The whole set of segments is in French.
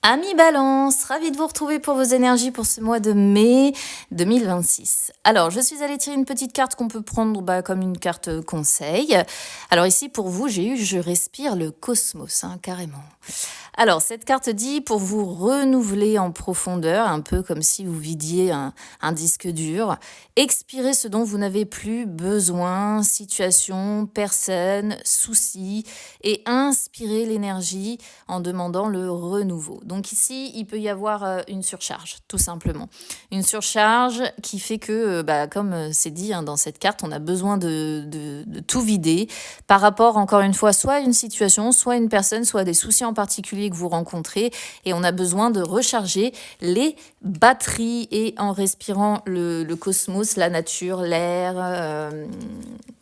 Amis Balance, ravie de vous retrouver pour vos énergies pour ce mois de mai 2026. Alors, je suis allée tirer une petite carte qu'on peut prendre comme une carte conseil. Alors ici, pour vous, j'ai eu Je respire le cosmos, carrément. Alors, cette carte dit pour vous renouveler en profondeur, un peu comme si vous vidiez un disque dur, expirez ce dont vous n'avez plus besoin, situation, personne, soucis, et inspirez l'énergie en demandant le renouveau. Donc ici, il peut y avoir une surcharge, tout simplement. Une surcharge qui fait que, comme c'est dit dans cette carte, on a besoin de tout vider par rapport, encore une fois, soit à une situation, soit à une personne, soit à des soucis en particulier que vous rencontrez. Et on a besoin de recharger les batteries. Et en respirant le cosmos, la nature, l'air,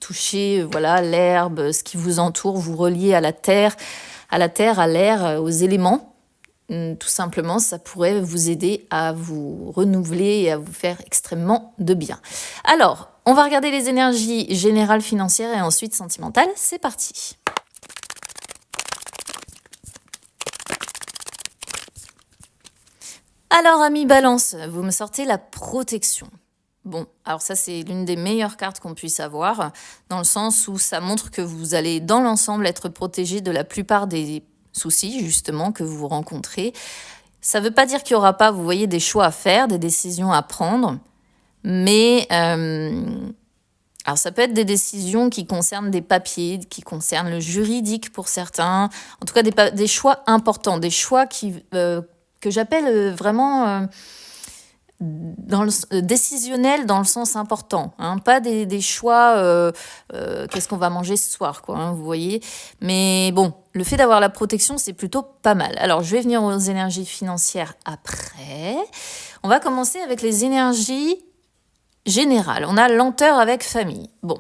toucher l'herbe, ce qui vous entoure, vous relier à la terre, à l'air, aux éléments. Tout simplement, ça pourrait vous aider à vous renouveler et à vous faire extrêmement de bien. Alors, on va regarder les énergies générales, financières et ensuite sentimentales. C'est parti. Alors, amis Balance, vous me sortez la protection. Bon, alors ça, c'est l'une des meilleures cartes qu'on puisse avoir, dans le sens où ça montre que vous allez, dans l'ensemble, être protégé de la plupart des soucis, justement, que vous rencontrez. Ça ne veut pas dire qu'il n'y aura pas, vous voyez, des choix à faire, des décisions à prendre, mais alors ça peut être des décisions qui concernent des papiers, qui concernent le juridique pour certains, en tout cas des choix importants, des choix que j'appelle vraiment décisionnels dans le sens important, pas des choix qu'est-ce qu'on va manger ce soir, quoi, vous voyez. Mais bon, le fait d'avoir la protection, c'est plutôt pas mal. Alors, je vais venir aux énergies financières après. On va commencer avec les énergies générales. On a lenteur avec famille. Bon,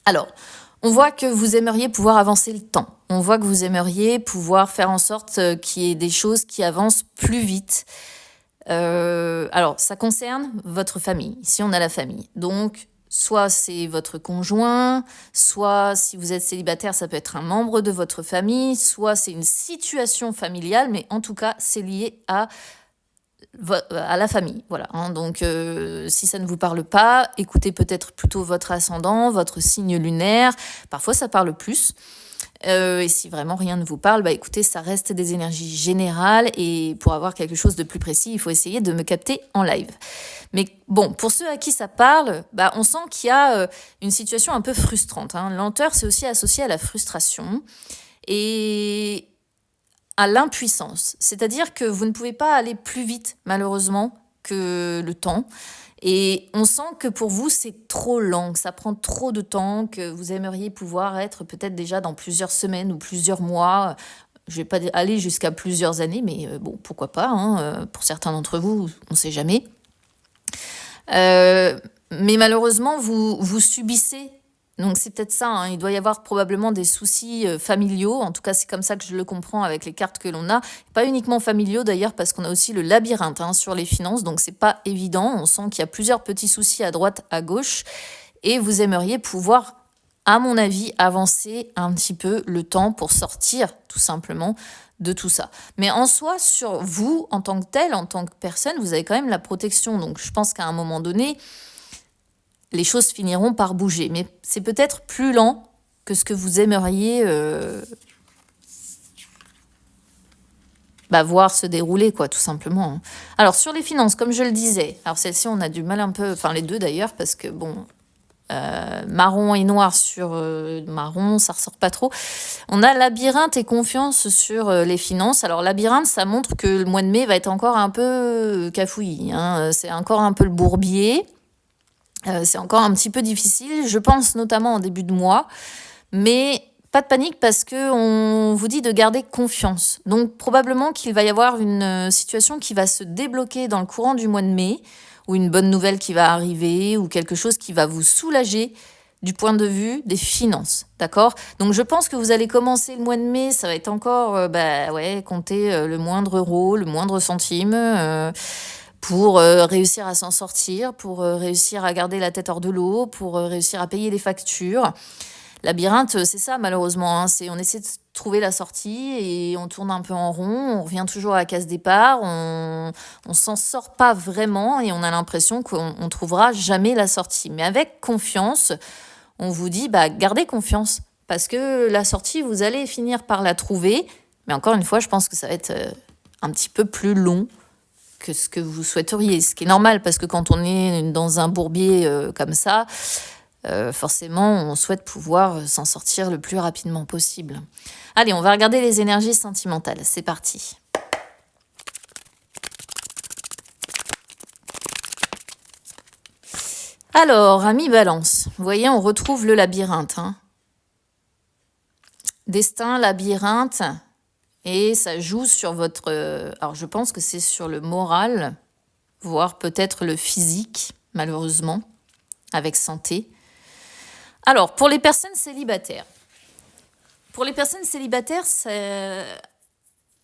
alors, on voit que vous aimeriez pouvoir avancer le temps. On voit que vous aimeriez pouvoir faire en sorte qu'il y ait des choses qui avancent plus vite. Alors, ça concerne votre famille. Ici, on a la famille. Donc, soit c'est votre conjoint, soit si vous êtes célibataire, ça peut être un membre de votre famille, soit c'est une situation familiale, mais en tout cas, c'est lié à la famille. Voilà. Donc, si ça ne vous parle pas, écoutez peut-être plutôt votre ascendant, votre signe lunaire. Parfois, ça parle plus. Et si vraiment rien ne vous parle, écoutez, ça reste des énergies générales et pour avoir quelque chose de plus précis, il faut essayer de me capter en live. Mais bon, pour ceux à qui ça parle, on sent qu'il y a une situation un peu frustrante. Lenteur, c'est aussi associé à la frustration et à l'impuissance. C'est-à-dire que vous ne pouvez pas aller plus vite, malheureusement, que le temps. Et on sent que pour vous, c'est trop lent, que ça prend trop de temps, que vous aimeriez pouvoir être peut-être déjà dans plusieurs semaines ou plusieurs mois. Je ne vais pas aller jusqu'à plusieurs années, mais bon, pourquoi pas. Pour certains d'entre vous, on ne sait jamais. Mais malheureusement, vous subissez. Donc c'est peut-être ça, il doit y avoir probablement des soucis familiaux, en tout cas c'est comme ça que je le comprends avec les cartes que l'on a, pas uniquement familiaux d'ailleurs parce qu'on a aussi le labyrinthe sur les finances, donc c'est pas évident, on sent qu'il y a plusieurs petits soucis à droite, à gauche, et vous aimeriez pouvoir, à mon avis, avancer un petit peu le temps pour sortir tout simplement de tout ça. Mais en soi, sur vous, en tant que tel, en tant que personne, vous avez quand même la protection, donc je pense qu'à un moment donné, les choses finiront par bouger. Mais c'est peut-être plus lent que ce que vous aimeriez voir se dérouler, quoi, tout simplement. Alors, sur les finances, comme je le disais, alors celle-ci, on a du mal un peu, enfin les deux d'ailleurs, parce que bon, marron et noir sur marron, ça ressort pas trop. On a labyrinthe et confiance sur les finances. Alors, labyrinthe, ça montre que le mois de mai va être encore un peu cafouillis. C'est encore un peu le bourbier. C'est encore un petit peu difficile, je pense notamment en début de mois, mais pas de panique parce qu'on vous dit de garder confiance. Donc probablement qu'il va y avoir une situation qui va se débloquer dans le courant du mois de mai, ou une bonne nouvelle qui va arriver, ou quelque chose qui va vous soulager du point de vue des finances, d'accord ? Donc je pense que vous allez commencer le mois de mai, ça va être encore, compter le moindre euro, le moindre centime, pour réussir à s'en sortir, pour réussir à garder la tête hors de l'eau, pour réussir à payer les factures. Labyrinthe, c'est ça malheureusement, hein, on essaie de trouver la sortie et on tourne un peu en rond, on revient toujours à la case départ, on s'en sort pas vraiment et on a l'impression qu'on trouvera jamais la sortie. Mais avec confiance, on vous dit, gardez confiance, parce que la sortie, vous allez finir par la trouver. Mais encore une fois, je pense que ça va être un petit peu plus long que ce que vous souhaiteriez, ce qui est normal, parce que quand on est dans un bourbier comme ça, forcément, on souhaite pouvoir s'en sortir le plus rapidement possible. Allez, on va regarder les énergies sentimentales. C'est parti. Alors, ami Balance, vous voyez, on retrouve le labyrinthe. Hein. Destin, labyrinthe, et ça joue sur votre... alors, je pense que c'est sur le moral, voire peut-être le physique, malheureusement, avec santé. Alors, pour les personnes célibataires.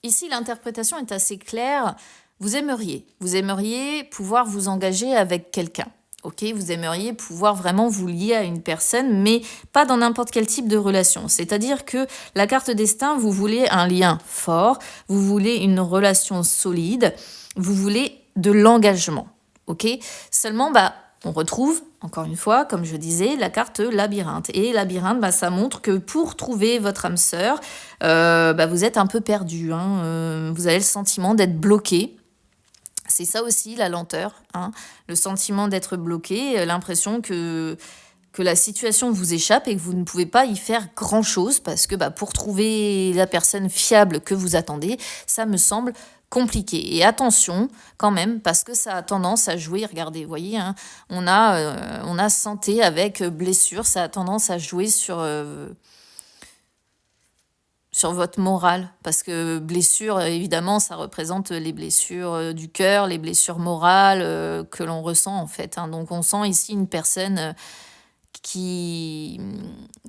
Ici, l'interprétation est assez claire. Vous aimeriez pouvoir vous engager avec quelqu'un. Ok, vous aimeriez pouvoir vraiment vous lier à une personne, mais pas dans n'importe quel type de relation. C'est-à-dire que la carte destin, vous voulez un lien fort, vous voulez une relation solide, vous voulez de l'engagement. Ok, seulement, on retrouve, encore une fois, comme je disais, la carte labyrinthe. Et labyrinthe, ça montre que pour trouver votre âme sœur, vous êtes un peu perdu. Hein, vous avez le sentiment d'être bloqué. C'est ça aussi, la lenteur. Hein, le sentiment d'être bloqué, l'impression que la situation vous échappe et que vous ne pouvez pas y faire grand-chose parce que pour trouver la personne fiable que vous attendez, ça me semble compliqué. Et attention quand même, parce que ça a tendance à jouer, regardez, vous voyez, hein, on a santé avec blessure, ça a tendance à jouer sur votre morale, parce que blessure, évidemment, ça représente les blessures du cœur, les blessures morales que l'on ressent en fait. Hein. Donc on sent ici une personne qui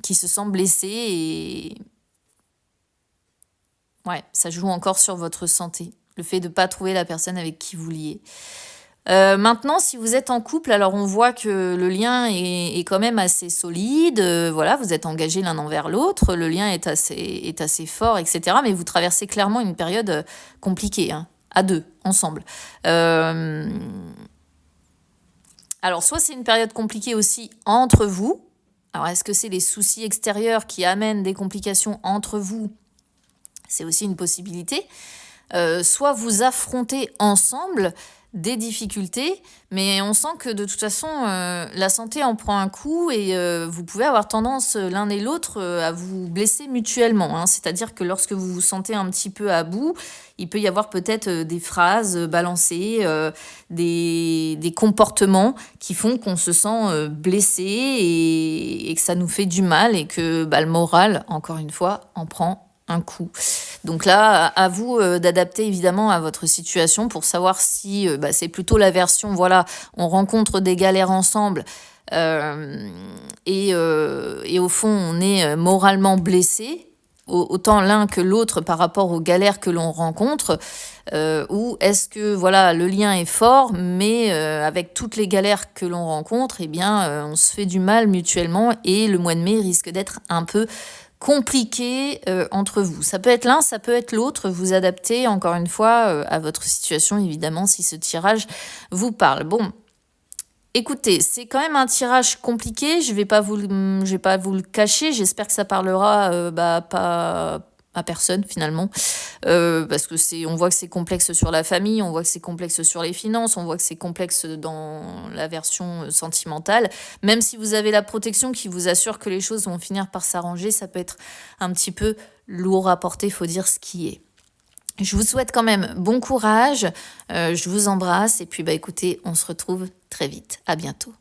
se sent blessée et ouais, ça joue encore sur votre santé. Le fait de ne pas trouver la personne avec qui vous liez. Maintenant, si vous êtes en couple, alors on voit que le lien est quand même assez solide. Voilà, vous êtes engagés l'un envers l'autre. Le lien est assez fort, etc. Mais vous traversez clairement une période compliquée, hein, à deux, ensemble. Alors, soit c'est une période compliquée aussi entre vous. Alors, est-ce que c'est les soucis extérieurs qui amènent des complications entre vous? C'est aussi une possibilité. Soit vous affrontez ensemble des difficultés, mais on sent que de toute façon, la santé en prend un coup et vous pouvez avoir tendance l'un et l'autre à vous blesser mutuellement. Hein. C'est-à-dire que lorsque vous vous sentez un petit peu à bout, il peut y avoir peut-être des phrases balancées, des comportements qui font qu'on se sent blessé et que ça nous fait du mal et que le moral, encore une fois, en prend un coup. Donc là, à vous d'adapter évidemment à votre situation pour savoir si c'est plutôt la version, voilà, on rencontre des galères ensemble et au fond, on est moralement blessé, autant l'un que l'autre par rapport aux galères que l'on rencontre, ou est-ce que voilà, le lien est fort, mais avec toutes les galères que l'on rencontre, on se fait du mal mutuellement et le mois de mai risque d'être un peu compliqué entre vous. Ça peut être l'un, ça peut être l'autre. Vous adaptez encore une fois à votre situation, évidemment, si ce tirage vous parle. Bon, écoutez, c'est quand même un tirage compliqué. Je vais pas vous le cacher. J'espère que ça parlera pas à personne finalement, parce que on voit que c'est complexe sur la famille, on voit que c'est complexe sur les finances, on voit que c'est complexe dans la version sentimentale. Même si vous avez la protection qui vous assure que les choses vont finir par s'arranger, ça peut être un petit peu lourd à porter, faut dire ce qui est. Je vous souhaite quand même bon courage, je vous embrasse et puis écoutez, on se retrouve très vite. À bientôt.